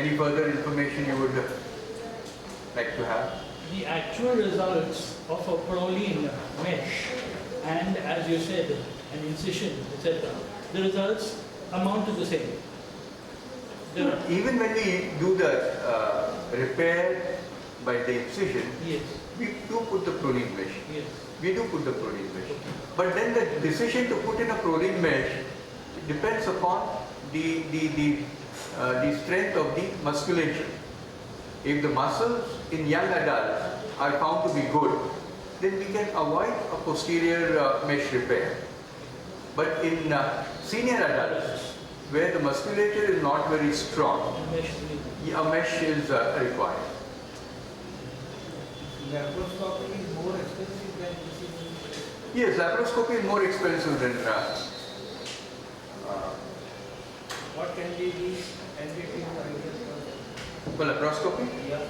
Any further information you would like to have? The actual results of a proline mesh and, as you said, an incision, etc., the results amount to the same. Even when we do the repair by the incision, Yes. we do put the proline mesh. Yes. We do put the proline mesh. But then the decision to put in a proline mesh depends upon the strength of the musculature. If the muscles in young adults are found to be good, then we can avoid a posterior mesh repair. But in senior adults, where the musculature is not very strong, a mesh is required. Laparoscopy is more expensive than incision? Yes, laparoscopy is more expensive than What can be the tentative ideas for laparoscopy. Yeah.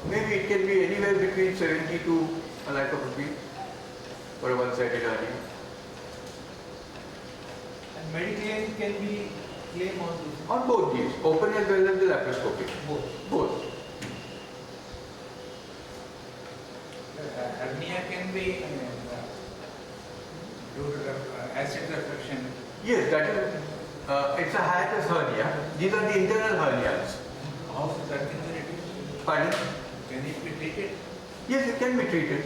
Maybe it can be anywhere between 70 to a lakh of rupees for a one-sided hernia. And medically can be claim on this? On both these, open as well as the laparoscopy. Both. Both. Hernia can be due to acid reflection. Yes, that is, it's a hiatus hernia. These are the internal hernias. How is that can be reduced? Pardon? Can it be treated? Yes, it can be treated.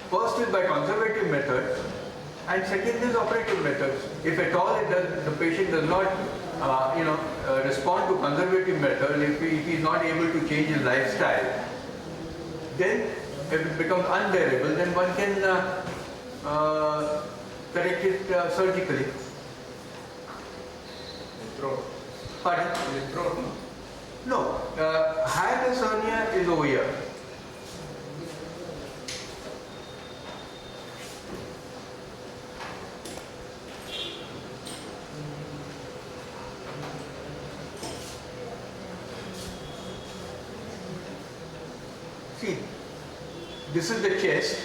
First is by conservative methods, and second is operative methods. If at all the patient does not, respond to conservative method, if he is not able to change his lifestyle, then if it becomes unbearable, then one can correct it surgically. Throat. Pardon? The throat, no? No, hiatus hernia is over here. See, this is the chest.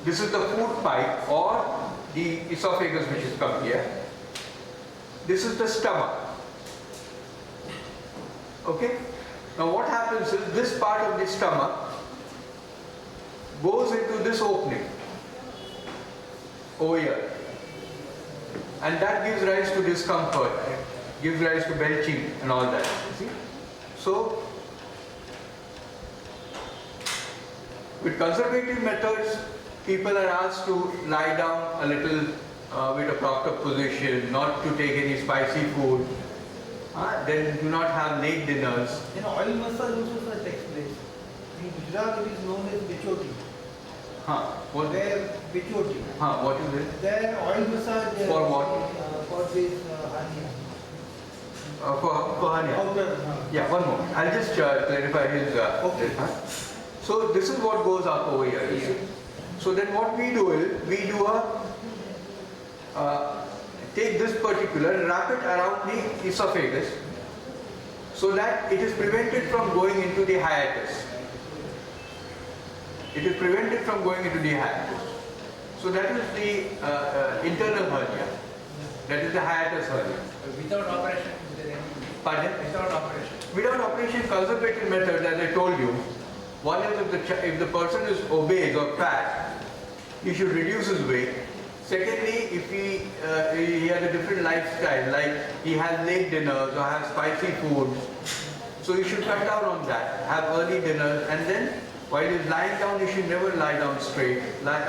This is the food pipe or the esophagus which is come here. This is the stomach. Okay? Now what happens is this part of the stomach goes into this opening over here. And that gives rise to discomfort, gives rise to belching and all that. See? So, with conservative methods, people are asked to lie down a little with a propped up position, not to take any spicy food, then do not have late dinners. In oil massage also takes place. In Gujarat it is known as bichoti. What? Where bichoti. What is it? There oil massage. For what? For this hernia. For hernia. Outer. Yeah, one more. I'll just clarify his. Okay. So this is what goes up over here. You see? So then what we do is, we do take this particular and wrap it around the esophagus so that it is prevented from going into the hiatus. It is prevented from going into the hiatus. So that is the internal hernia. That is the hiatus hernia. Without operation, is there any? Pardon? Without operation. Without operation, conservative method, as I told you, one is if the person is obese or fat, he should reduce his weight. Secondly, if he has a different lifestyle, like he has late dinners or has spicy foods, so he should cut down on that, have early dinners, and then while he is lying down, he should never lie down straight, lie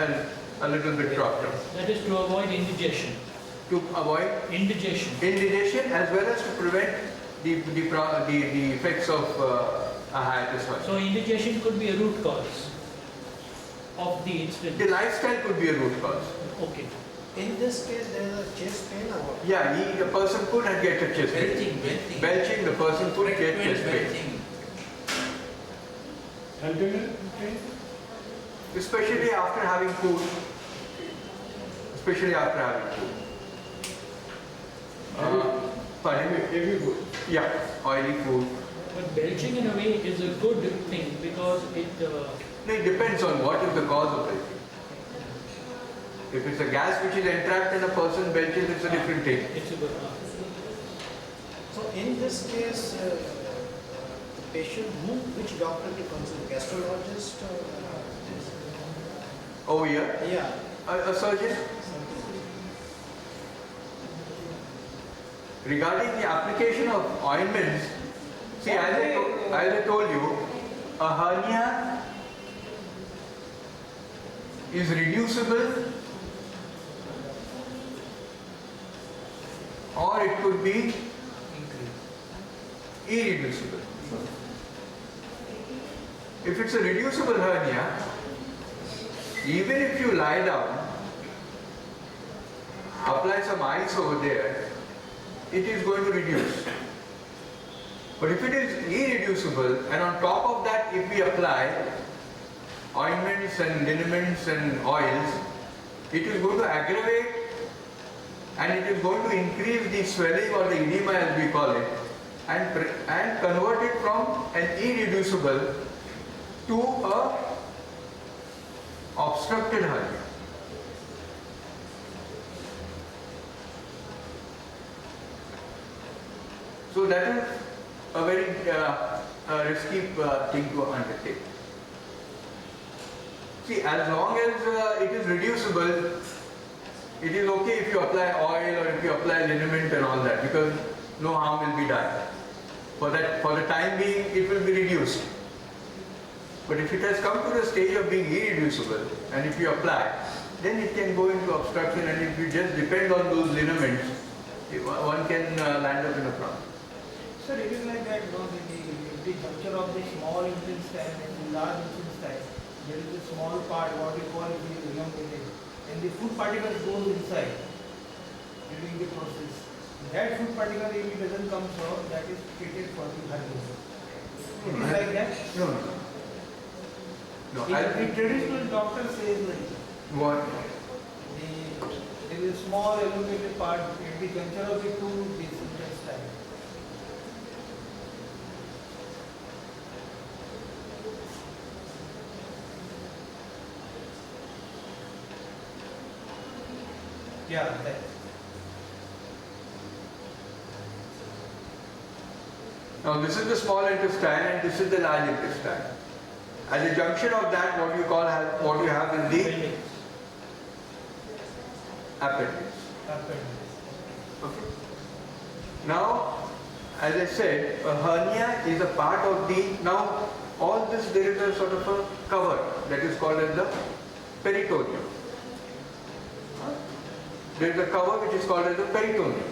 a little bit propped up. That is to avoid indigestion. To avoid indigestion as well as to prevent the effects of a hiatus hernia. So indigestion could be a root cause of the incident. The lifestyle could be a root cause. Okay. In this case, there is a chest pain or what? Yeah, the person could get a chest pain. Belching, the person could get chest pain. Especially after having food. Pardon? Heavy food. Yeah, oily food. But belching in a way is a good thing because it No, it depends on what is the cause of it. If it's a gas which is entrapped in a person belches, it's a different thing. It's a good. So in this case, the patient, which doctor to consult? Gastrologist or? Over here, Yeah. a surgeon. Regarding the application of ointments, see, as I told you, a hernia is reducible or it could be irreducible. If it's a reducible hernia, even if you lie down, apply some ice over there, it is going to reduce. But if it is irreducible, and on top of that, if we apply ointments and liniments and oils, it is going to aggravate and it is going to increase the swelling or the edema as we call it, and convert it from an irreducible to a obstructed hernia. So that is a very risky thing to undertake. See, as long as it is reducible, it is okay if you apply oil or if you apply liniment and all that, because no harm will be done. For the time being, it will be reduced. But if it has come to the stage of being irreducible, and if you apply, then it can go into obstruction, and if you just depend on those liniments, one can land up in a problem. Sir, it is like that, you know, the juncture of the small intestine and the large intestine, there is a small part, what we call the elongated, and the food particles goes inside during the process. That food particle, if it doesn't come so, that is treated for the hernia. It is like that? No. The traditional doctor says like What? there is a small elongated part at the juncture of the two intestines. Yeah, that. Now this is the small intestine and this is the large intestine. At the junction of that, what you have is the appendix. Okay. Now, as I said, a hernia is a part of the. Now, all this there is a sort of a cover that is called as the peritoneum. There is a cover which is called as the peritoneum.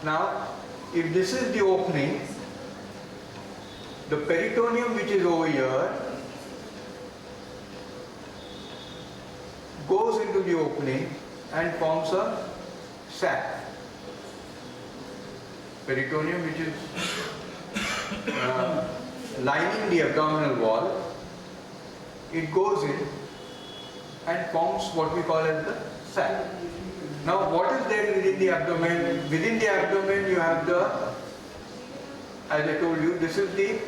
Now, if this is the opening, the peritoneum which is over here goes into the opening and forms a sac. Peritoneum which is lining the abdominal wall, it goes in and forms what we call as the sac. Now what is there within the abdomen? Within the abdomen you have the, as I told you, this is the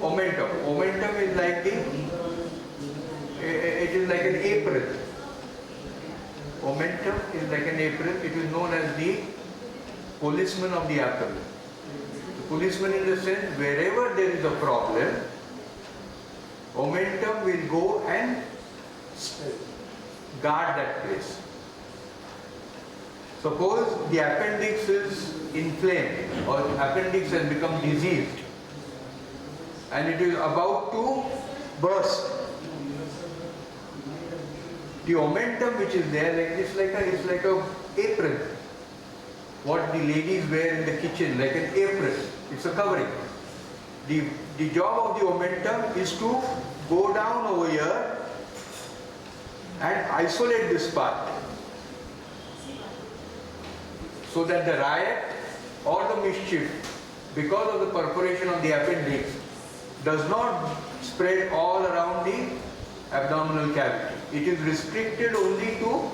omentum. Omentum is like it is like an apron. Omentum is like an apron. It is known as the policeman of the abdomen. The policeman in the sense, wherever there is a problem, omentum will go and guard that place. Suppose the appendix is inflamed or the appendix has become diseased and it is about to burst. The omentum which is there, it's like a apron. What the ladies wear in the kitchen, like an apron. It's a covering. The job of the omentum is to go down over here and isolate this part, so that the riot or the mischief, because of the perforation of the appendix, does not spread all around the abdominal cavity. It is restricted only to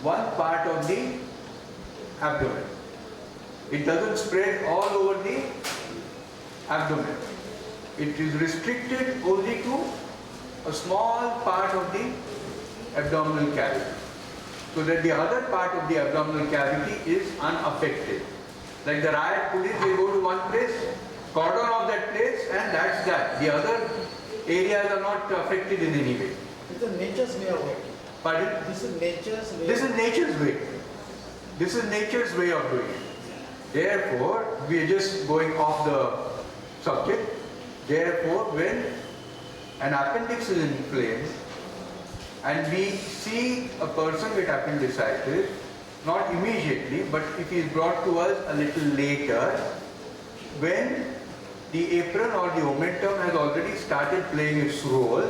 one part of the abdomen. It doesn't spread all over the abdomen. It is restricted only to a small part of the abdominal cavity. so that the other part of the abdominal cavity is unaffected. Like the riot police, they go to one place, cordon off that place, and that's that. The other areas are not affected in any way. It's a nature's way of working. Pardon? This is nature's way. This is nature's way. This is nature's way of doing it. Therefore, we are just going off the subject. Therefore, when an appendix is inflamed and we see a person with appendicitis, not immediately, but if he is brought to us a little later, when the apron or the omentum has already started playing its role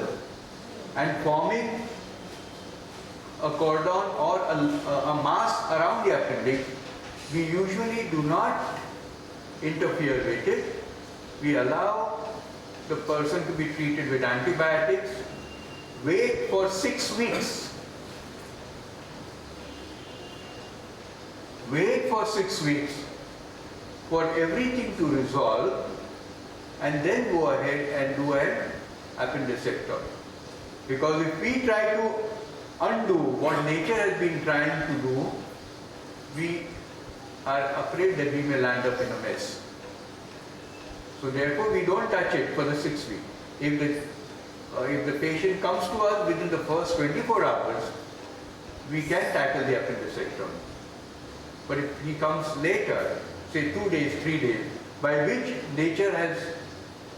and forming a cordon or a mass around the appendix, we usually do not interfere with it. We allow the person to be treated with antibiotics, wait for 6 weeks. Wait for 6 weeks for everything to resolve and then go ahead and do an appendicectomy. Because if we try to undo what nature has been trying to do, we are afraid that we may land up in a mess. So therefore we don't touch it for the 6 weeks. If the patient comes to us within the first 24 hours, we can tackle the appendicectomy. But if he comes later, say 2 days, 3 days, by which nature has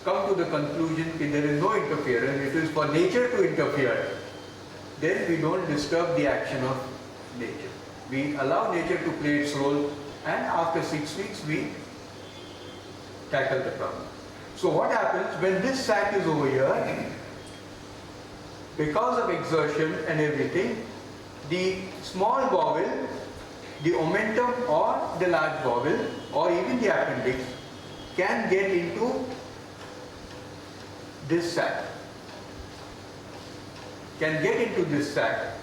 come to the conclusion that there is no interference, it is for nature to interfere, then we don't disturb the action of nature. We allow nature to play its role, and after 6 weeks we tackle the problem. So what happens when this sac is over here, because of exertion and everything, the small bowel, the omentum or the large bowel or even the appendix can get into this sac. Can get into this sac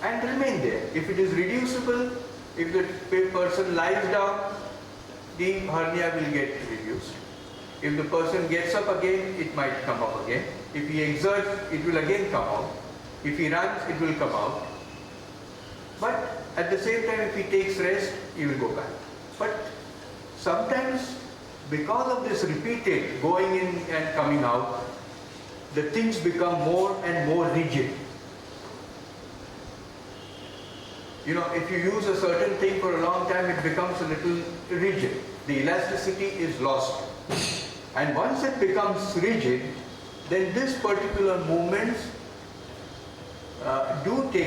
and remain there. If it is reducible, if the person lies down, the hernia will get reduced. If the person gets up again, it might come up again. If he exerts, it will again come out. If he runs, it will come out. But at the same time, if he takes rest, he will go back. But sometimes, because of this repeated going in and coming out, the things become more and more rigid. You know, if you use a certain thing for a long time, it becomes a little rigid. The elasticity is lost. And once it becomes rigid, then this particular movements do take